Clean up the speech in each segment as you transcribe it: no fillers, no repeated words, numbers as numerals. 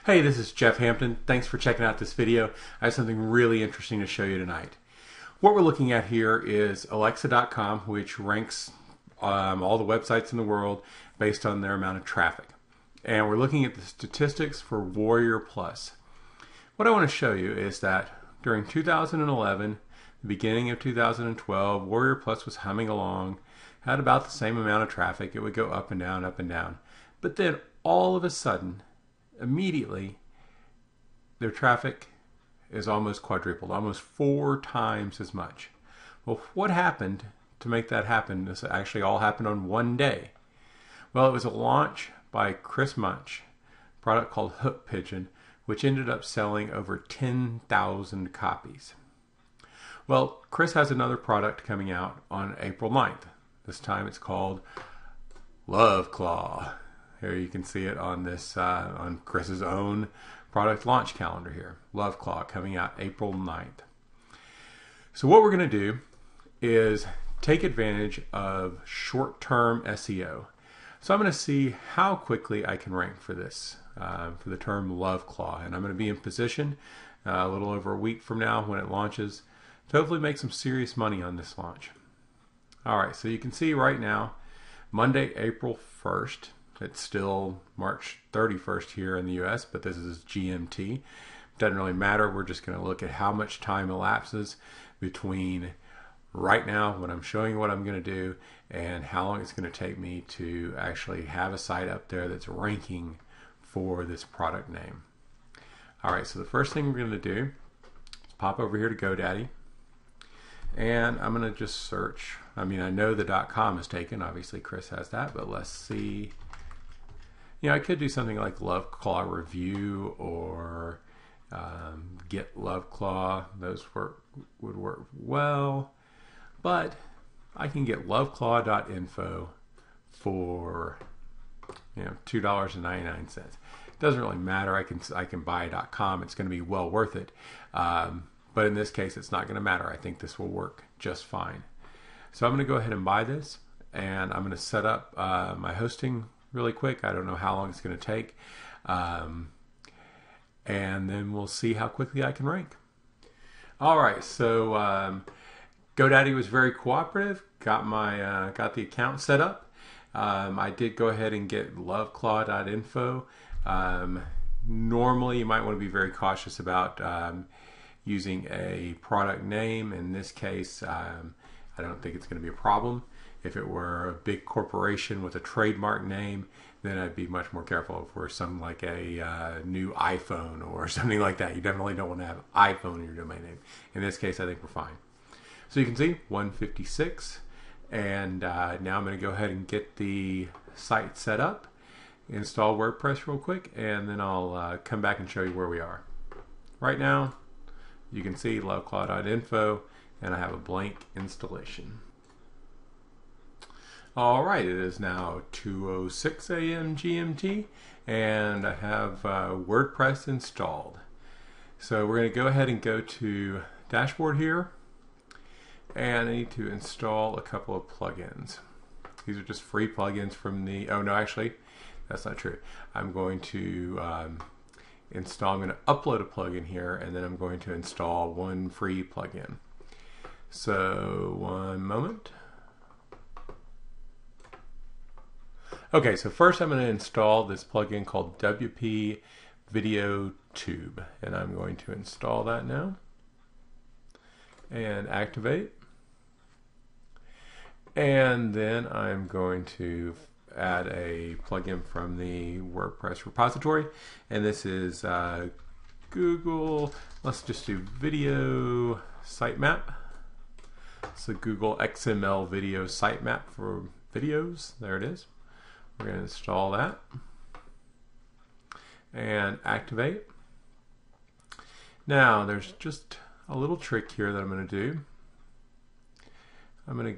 Hey, this is Jeff Hampton. Thanks for checking out this video. I have something really interesting to show you tonight. What we're looking at here is Alexa.com, which ranks all the websites in the world based on their amount of traffic. And we're looking at the statistics for Warrior Plus. What I want to show you is that during 2011, the beginning of 2012, Warrior Plus was humming along, had about the same amount of traffic. It would go up and down, up and down. But then all of a sudden, immediately, their traffic is almost quadrupled, almost 4 times as much. Well, what happened to make that happen? This actually all happened on one day. Well, it was a launch by Chris Munch, a product called Hook Pigeon, which ended up selling over 10,000 copies. Well, Chris has another product coming out on April 9th. This time it's called Love Claw. Here you can see it on this on Chris's own product launch calendar here. Love Claw coming out April 9th. So what we're going to do is take advantage of short-term SEO. So I'm going to see how quickly I can rank for this, for the term Love Claw. And I'm going to be in position a little over a week from now when it launches to hopefully make some serious money on this launch. Alright, so you can see right now, Monday, April 1st, it's still March 31st here in the US, but this is GMT. Doesn't really matter. We're just going to look at how much time elapses between right now when I'm showing you what I'm going to do and how long it's going to take me to actually have a site up there that's ranking for this product name. Alright, so the first thing we're going to do is pop over here to GoDaddy. And I'm going to just search. I mean, I know the .com is taken. Obviously, Chris has that. But let's see. You know, I could do something like Love Claw Review or Get Love Claw. Those would work well. But I can get loveclaw.info for $2.99. It doesn't really matter. I can buy .com. It's going to be well worth it. But in this case, it's not going to matter. I think this will work just fine. So I'm going to go ahead and buy this, and I'm going to set up my hosting really quick. I don't know how long it's going to take. And then we'll see how quickly I can rank. All right, so GoDaddy was very cooperative. Got the account set up. I did go ahead and get loveclaw.info. Normally, you might want to be very cautious about using a product name. In this case, I don't think it's going to be a problem. If it were a big corporation with a trademark name, then I'd be much more careful. If we're something like a new iPhone or something like that, you definitely don't want to have iPhone in your domain name. In this case, I think we're fine. So you can see 156, and now I'm going to go ahead and get the site set up, install WordPress real quick, and then I'll come back and show you where we are. Right now, you can see loveclaw.info, and I have a blank installation. Alright, it is now 2:06 a.m. GMT, and I have WordPress installed. So we're going to go ahead and go to Dashboard here, and I need to install a couple of plugins. These are just free plugins from the, oh no, actually, that's not true. I'm going to I'm going to upload a plugin here, and then I'm going to install one free plugin. So one moment. Okay, so first I'm going to install this plugin called WP Video Tube, and I'm going to install that now and activate. And then I'm going to add a plugin from the WordPress repository, and this is Google, let's just do video sitemap. So Google XML video sitemap for videos. There it is. We're going to install that and activate. Now there's just a little trick here that I'm going to do. I'm going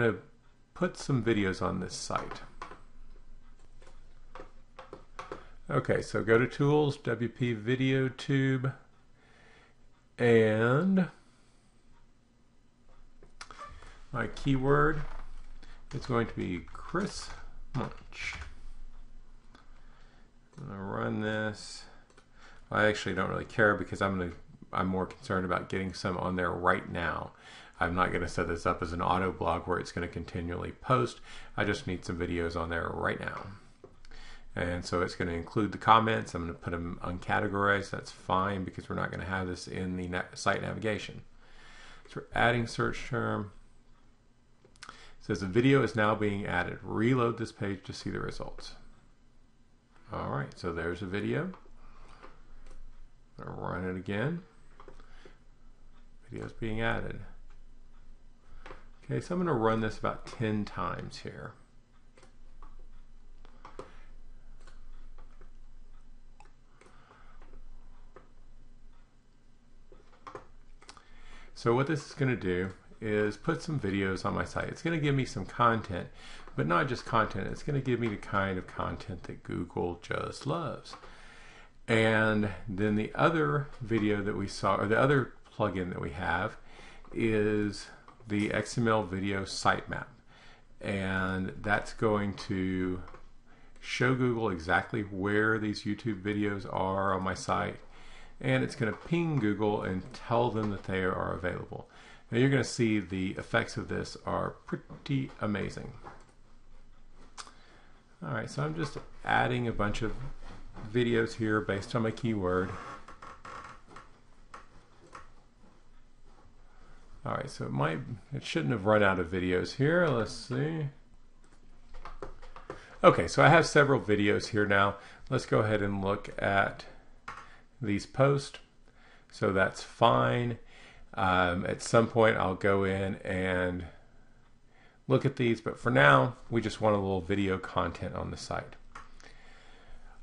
to put some videos on this site. Okay, so go to Tools, WP Video Tube, and my keyword is going to be Chris Munch. this. I actually don't really care because I'm more concerned about getting some on there right now. I'm not going to set this up as an auto blog where it's going to continually post. I just need some videos on there right now. And so it's going to include the comments. I'm going to put them uncategorized. That's fine because we're not going to have this in the site navigation. So we're adding search term. It says a video is now being added. Reload this page to see the results. All right, so there's a video. I'll run it again. Video's being added. Okay, so I'm going to run this about 10 times here. So what this is going to do is put some videos on my site. It's going to give me some content, but not just content. It's going to give me the kind of content that Google just loves. And then the other video that we saw, or the other plugin that we have, is the XML video sitemap. And that's going to show Google exactly where these YouTube videos are on my site. And it's going to ping Google and tell them that they are available. Now you're going to see the effects of this are pretty amazing. All right, so I'm just adding a bunch of videos here based on my keyword. All right, so it shouldn't have run out of videos here. Let's see. Okay, so I have several videos here now. Let's go ahead and look at these posts. So that's fine. At some point I'll go in and look at these, but for now we just want a little video content on the site.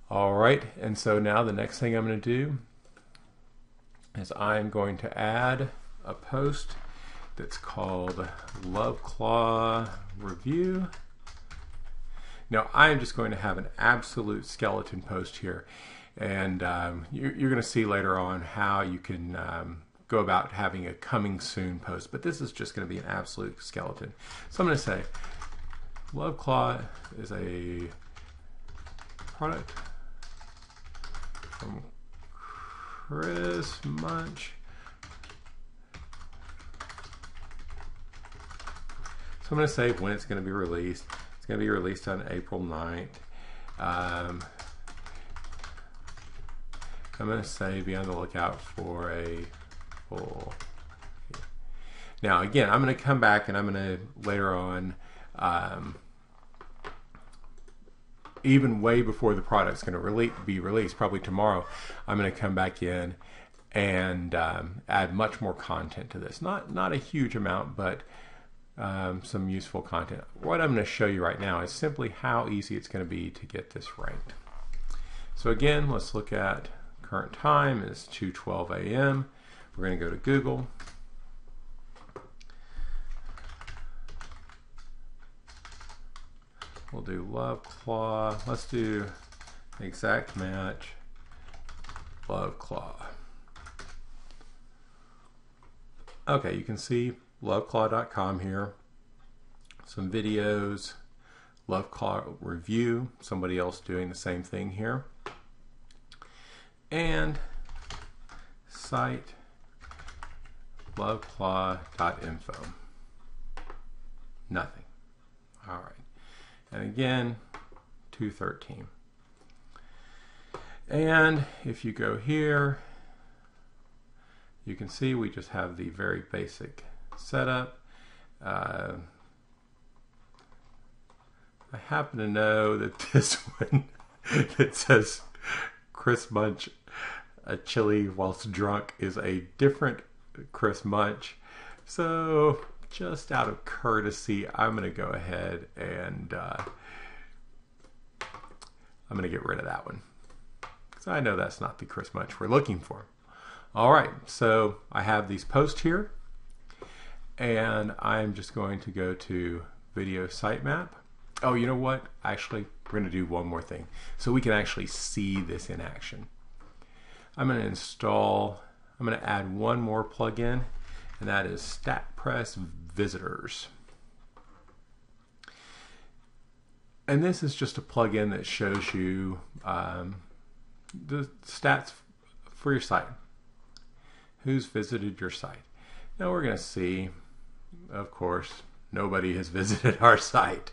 All right, and so now the next thing I'm going to do is I'm going to add a post that's called Love Claw Review. Now I'm just going to have an absolute skeleton post here, and you're going to see later on how you can go about having a coming soon post, but this is just going to be an absolute skeleton. So I'm going to say Love Claw is a product from Chris Munch. So I'm going to say when it's going to be released. It's going to be released on April 9th. I'm going to say be on the lookout for a full. Now again, I'm going to come back and I'm going to later on, even way before the product's going to be released, probably tomorrow, I'm going to come back in and add much more content to this. Not a huge amount, but some useful content. What I'm going to show you right now is simply how easy it's going to be to get this ranked. So again, let's look at current time is 2:12 a.m. We're going to go to Google. We'll do Love Claw. Let's do exact match Love Claw. Okay, you can see loveclaw.com here. Some videos, Love Claw review, somebody else doing the same thing here. And site loveclaw.info. Nothing. All right. And again, 213. And if you go here, you can see we just have the very basic setup. I happen to know that this one that says Chris Munch, a chili whilst drunk, is a different Chris Munch. So just out of courtesy, I'm going to go ahead and I'm going to get rid of that one, because I know that's not the Chris Munch we're looking for. All right, so I have these posts here, and I'm just going to go to video sitemap. Oh, you know what? Actually, we're going to do one more thing so we can actually see this in action. I'm going to add one more plugin, and that is StatPress Visitors. And this is just a plugin that shows you the stats for your site. Who's visited your site? Now we're going to see, of course, nobody has visited our site.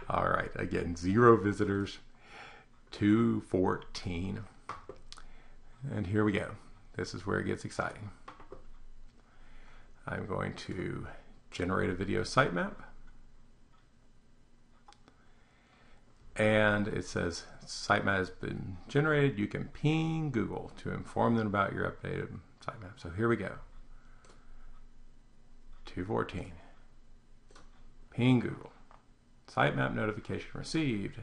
All right, again, 0 visitors, 214. And here we go. This is where it gets exciting. I'm going to generate a video sitemap. And it says sitemap has been generated. You can ping Google to inform them about your updated sitemap. So here we go. 214. Ping Google. Sitemap notification received.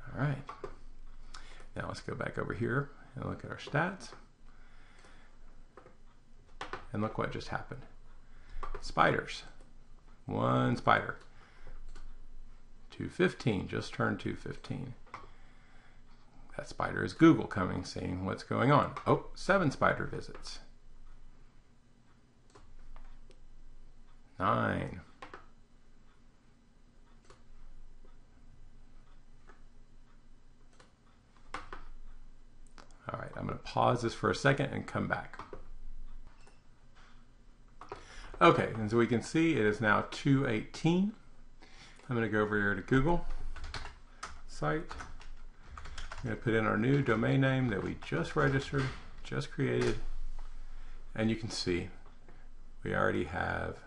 All right. Now let's go back over here and look at our stats. And look what just happened. Spiders. 1 spider. 215, just turned 215. That spider is Google coming, seeing what's going on. Oh, 7 spider visits. 9. All right, I'm going to pause this for a second and come back. Okay, and so we can see it is now 218. I'm going to go over here to Google site. I'm going to put in our new domain name that we just registered, just created, and you can see we already have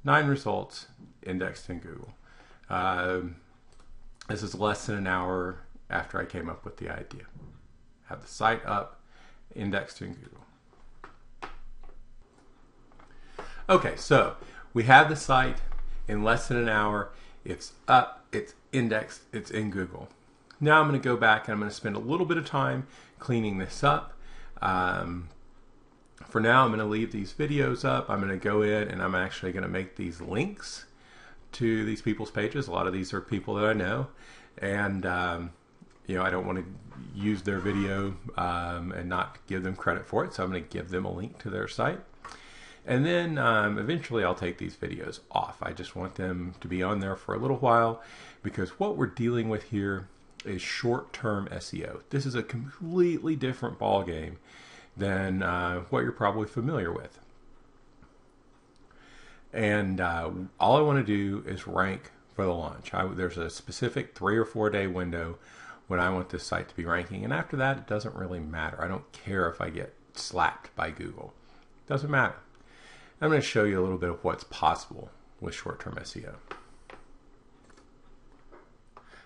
9 results indexed in Google. This is less than an hour after I came up with the idea. Have the site up, indexed in Google. Okay, so we have the site in less than an hour. It's up, it's indexed, it's in Google. Now I'm going to go back and I'm going to spend a little bit of time cleaning this up. For now, I'm going to leave these videos up. I'm going to go in and I'm actually going to make these links to these people's pages. A lot of these are people that I know, and you know, I don't want to use their video and not give them credit for it, so I'm going to give them a link to their site. And then eventually I'll take these videos off. I just want them to be on there for a little while, because what we're dealing with here is short-term SEO. This is a completely different ballgame than what you're probably familiar with. And all I want to do is rank for the launch. There's a specific 3 or 4 day window when I want this site to be ranking. And after that, it doesn't really matter. I don't care if I get slapped by Google. It doesn't matter. I'm going to show you a little bit of what's possible with short-term SEO.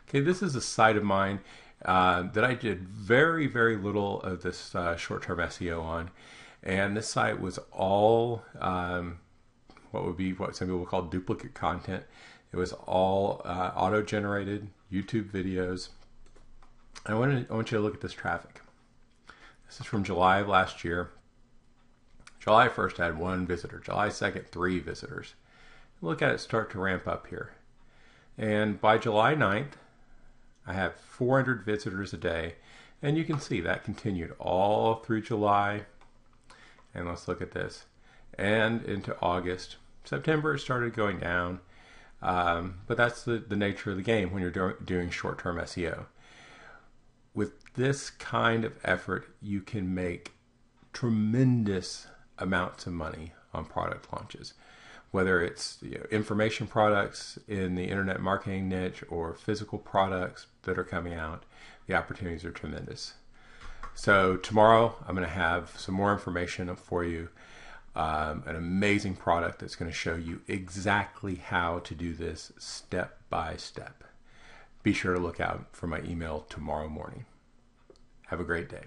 Okay, this is a site of mine that I did very, very little of this short-term SEO on. And this site was all what some people call duplicate content. It was all auto-generated YouTube videos. I want you to look at this traffic. This is from July of last year. July 1st had 1 visitor. July 2nd, 3 visitors. Look at it start to ramp up here. And by July 9th, I have 400 visitors a day. And you can see that continued all through July. And let's look at this. And into August. September, it started going down. But that's the nature of the game when you're doing short-term SEO. With this kind of effort, you can make tremendous amounts of money on product launches, whether it's information products in the internet marketing niche or physical products that are coming out. The opportunities are tremendous. So tomorrow I'm going to have some more information for you, an amazing product that's going to show you exactly how to do this step by step. Be sure to look out for my email tomorrow morning. Have a great day.